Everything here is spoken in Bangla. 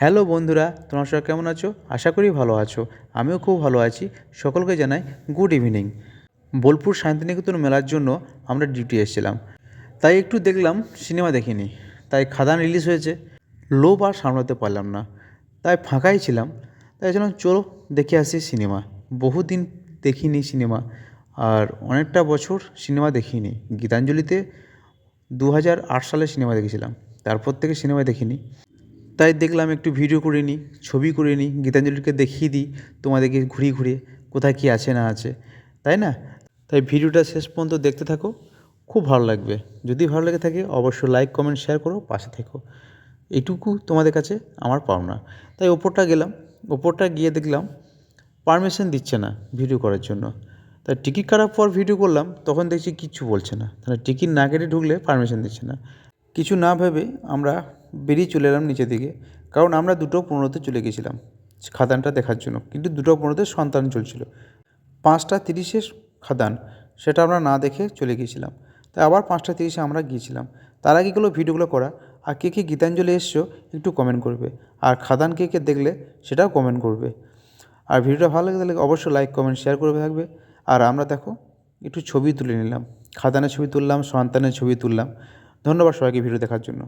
হ্যালো বন্ধুরা, তোমরা সবাই কেমন আছো? আশা করি ভালো আছো। আমিও খুব ভালো আছি। সকলকে জানাই গুড ইভিনিং। বোলপুর শান্তিনিকেতন মেলার জন্য আমরা ডিউটি এসেছিলাম, তাই একটু দেখলাম, সিনেমা দেখিনি। তাই খাদান রিলিজ হয়েছে, লোভ আর সামলাতে পারলাম না, তাই ফাঁকাই ছিলাম। তাই ছিলাম চলো দেখে আসি সিনেমা। বহুদিন দেখিনি সিনেমা, আর অনেকটা বছর সিনেমা দেখিনি। গীতাঞ্জলিতে 2008 সালে সিনেমা দেখেছিলাম, তারপর থেকে সিনেমা দেখিনি। তাই দেখলাম একটু ভিডিও করে নিই, ছবি করে নিই, গীতাঞ্জলিকে দেখিয়ে দিই তোমাদেরকে ঘুরিয়ে ঘুরিয়ে কোথায় কী আছে না আছে, তাই না? তাই ভিডিওটা শেষ পর্যন্ত দেখতে থাকো, খুব ভালো লাগবে। যদি ভালো লেগে থাকে অবশ্যই লাইক কমেন্ট শেয়ার করো, পাশে থেকো। এইটুকু তোমাদের কাছে আমার পাওনা। তাই ওপরটা গেলাম, ওপরটা গিয়ে দেখলাম পারমিশন দিচ্ছে না ভিডিও করার জন্য। তাই টিকিট কাটার পর ভিডিও করলাম, তখন দেখছি কিচ্ছু বলছে না। তাহলে টিকিট না কেটে ঢুকলে পারমিশন দিচ্ছে না। কিছু না ভেবে আমরা বেরিয়ে চলে এলাম নিচের দিকে, কারণ আমরা 2:15-তে চলে গেছিলাম খাদানটা দেখার জন্য, কিন্তু 2:15-তে সন্তান চলছিল। 5:30-এর খাদান, সেটা আমরা না দেখে চলে গিয়েছিলাম। তাই আবার 5:30-এ আমরা গিয়েছিলাম। তার আগে এগুলো ভিডিওগুলো করা। আর কে কে গীতাঞ্জলি এসছো একটু কমেন্ট করবে, আর খাদান কে কে দেখলে সেটাও কমেন্ট করবে। আর ভিডিওটা ভালো লাগে তাহলে অবশ্যই লাইক কমেন্ট শেয়ার করবে থাকবে। আর আমরা দেখো একটু ছবি তুলে নিলাম, খাদানের ছবি তুললাম, সন্তানের ছবি তুললাম। ধন্যবাদ সবাইকে ভিডিও দেখার জন্য।